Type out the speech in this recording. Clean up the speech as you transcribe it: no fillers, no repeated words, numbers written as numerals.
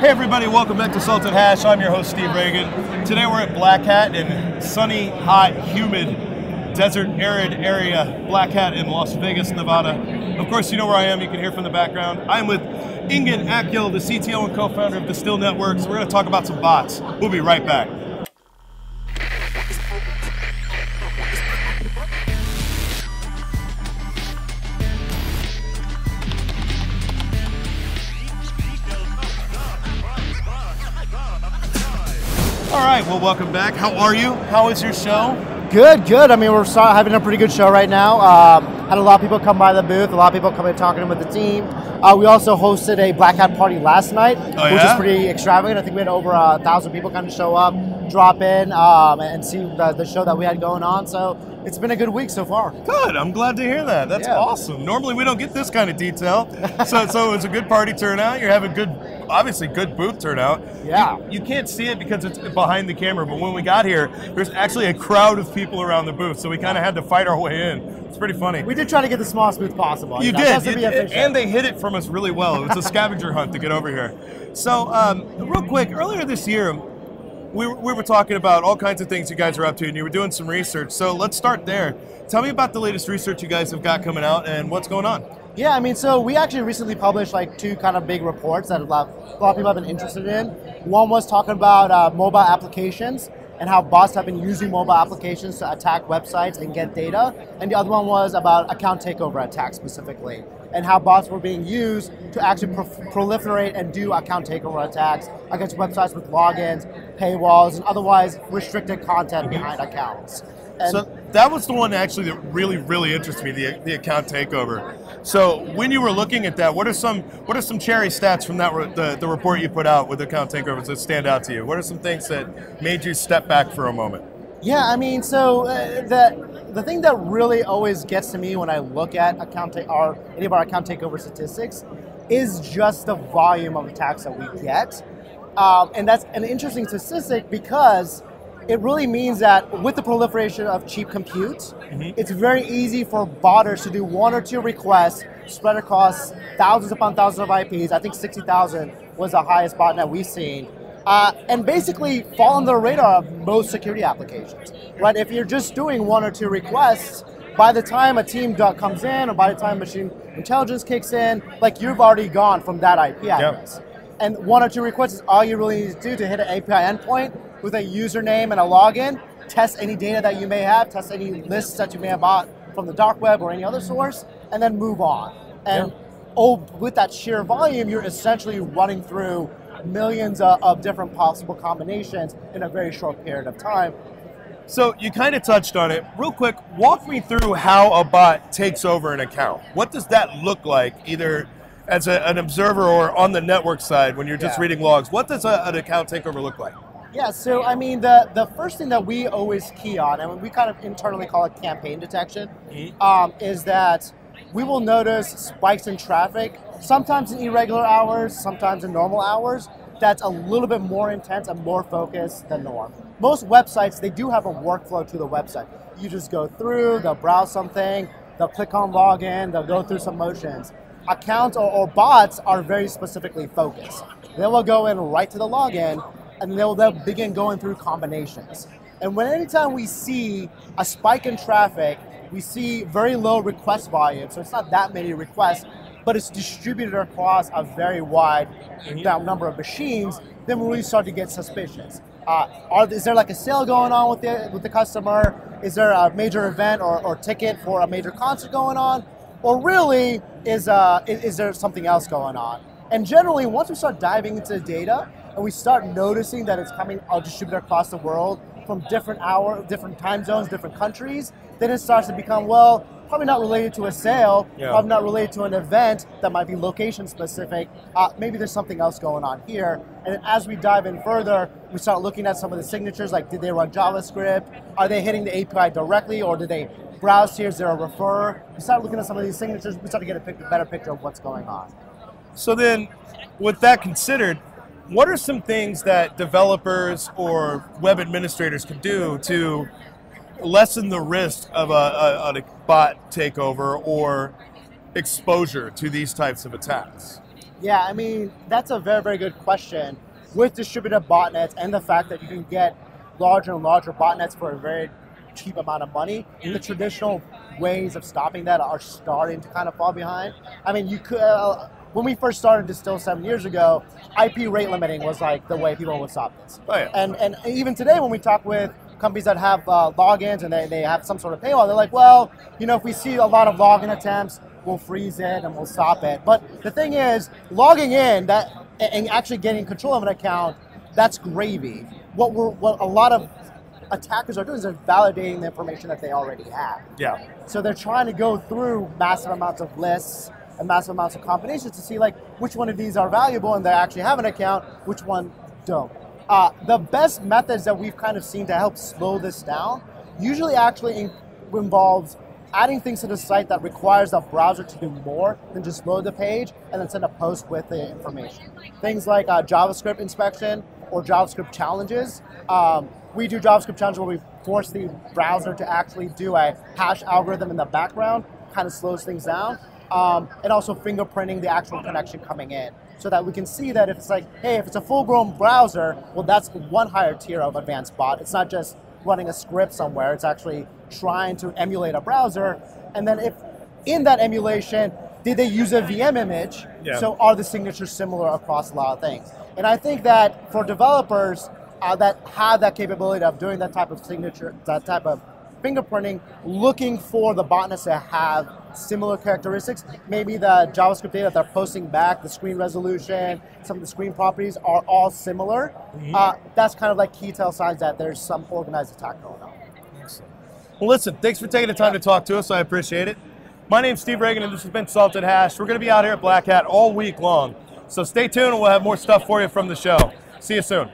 Hey everybody, welcome back to Salted Hash. I'm your host, Steve Reagan. Today we're at Black Hat in sunny, hot, humid, desert, arid area, Black Hat in Las Vegas, Nevada. Of course, you know where I am. You can hear from the background. I'm with Engin Akyol, the CTO and co-founder of Distill Networks. We're going to talk about some bots. We'll be right back. All right, well, welcome back. How are you? How is your show? Good, good. I mean, we're having a pretty good show right now. Had a lot of people come by the booth, a lot of people come in talking with the team. We also hosted a Black Hat party last night, which is pretty extravagant. I think we had over 1,000 people kind of show up, drop in, and see the show that we had going on. So it's been a good week so far. Good. I'm glad to hear that. That's awesome. Normally we don't get this kind of detail. So it was a good party turnout. You're having obviously good booth turnout. Yeah. You can't see it because it's behind the camera, but when we got here, there's actually a crowd of people around the booth, so we kind of had to fight our way in. It's pretty funny. We did try to get the smallest booth possible. You did, and they hid it from us really well. It was a scavenger hunt to get over here. So, real quick, earlier this year, we were talking about all kinds of things you guys are up to, and you were doing some research. So let's start there. Tell me about the latest research you guys have got coming out and what's going on. Yeah, I mean, so we actually recently published like two kind of big reports that a lot of people have been interested in. One was talking about mobile applications and how bots have been using mobile applications to attack websites and get data. And the other one was about account takeover attacks specifically, and how bots were being used to actually proliferate and do account takeover attacks against websites with logins, paywalls, and otherwise restricted content behind accounts. And so that was the one actually that really, really interested me, the account takeover. So when you were looking at that, what are some cherry stats from that the report you put out with account takeovers that stand out to you? What are some things that made you step back for a moment? Yeah, I mean, so the thing that really always gets to me when I look at any of our account takeover statistics is just the volume of attacks that we get. And that's an interesting statistic because it really means that with the proliferation of cheap compute, it's very easy for botters to do one or two requests spread across thousands upon thousands of IPs. I think 60,000 was the highest botnet we've seen. And basically fall on the radar of most security applications, right? If you're just doing one or two requests, by the time a team comes in or by the time machine intelligence kicks in, like you've already gone from that IP address. Yep. And one or two requests is all you really need to do to hit an API endpoint with a username and a login, test any data that you may have, test any lists that you may have bought from the dark web or any other source, and then move on. And with that sheer volume, you're essentially running through millions of different possible combinations in a very short period of time. So you kind of touched on it. Real quick, walk me through how a bot takes over an account. What does that look like, either as an observer or on the network side when you're just reading logs? What does an account takeover look like? Yeah, so I mean, the first thing that we always key on, and we kind of internally call it campaign detection, is that we will notice spikes in traffic, sometimes in irregular hours, sometimes in normal hours, that's a little bit more intense and more focused than norm. Most websites, they do have a workflow to the website. You just go through, they'll browse something, they'll click on login, they'll go through some motions. Accounts or bots are very specifically focused. They will go in right to the login, and they'll begin going through combinations. And anytime we see a spike in traffic, we see very low request volume, so it's not that many requests, but it's distributed across a very wide number of machines, then we really start to get suspicious. Is there like a sale going on with the customer? Is there a major event or ticket for a major concert going on? Or really, is there something else going on? And generally, once we start diving into the data, and we start noticing that it's coming distributed across the world from different time zones, different countries, then it starts to become, well, probably not related to a sale, probably not related to an event that might be location specific. Maybe there's something else going on here. And as we dive in further, we start looking at some of the signatures, like did they run JavaScript? Are they hitting the API directly, or did they browse here? Is there a refer? We start looking at some of these signatures, we start to get a better picture of what's going on. So then, with that considered, what are some things that developers or web administrators can do to lessen the risk of a bot takeover or exposure to these types of attacks? Yeah, I mean, that's a very, very good question. With distributed botnets and the fact that you can get larger and larger botnets for a very cheap amount of money, the traditional ways of stopping that are starting to kind of fall behind. I mean, you could, when we first started Distill 7 years ago, IP rate limiting was like the way people would stop this. Oh, yeah. And even today when we talk with companies that have logins and they have some sort of paywall, they're like, well, you know, if we see a lot of login attempts, we'll freeze it and we'll stop it. But the thing is, logging in and actually getting control of an account, that's gravy. What a lot of attackers are doing is they're validating the information that they already have. Yeah. So they're trying to go through massive amounts of lists and massive amounts of combinations to see like which one of these are valuable and they actually have an account, which one don't. The best methods that we've kind of seen to help slow this down usually actually involves adding things to the site that requires the browser to do more than just load the page and then send a post with the information. Things like JavaScript inspection or JavaScript challenges. We do JavaScript challenges where we force the browser to actually do a hash algorithm in the background, kind of slows things down. And also fingerprinting the actual connection coming in so that we can see that if it's like, hey, if it's a full-grown browser, well, that's one higher tier of advanced bot. It's not just running a script somewhere. It's actually trying to emulate a browser. And then if in that emulation, did they use a VM image? Yeah. So are the signatures similar across a lot of things? And I think that for developers that have that capability of doing that type of signature, that type of fingerprinting, looking for the botnets that have similar characteristics, maybe the JavaScript data that they're posting back, the screen resolution, some of the screen properties are all similar. That's kind of like key tell signs that there's some organized attack going on. Excellent. Well, listen, thanks for taking the time to talk to us. I appreciate it. My name's Steve Reagan, and this has been Salted Hash. We're going to be out here at Black Hat all week long. So stay tuned, and we'll have more stuff for you from the show. See you soon.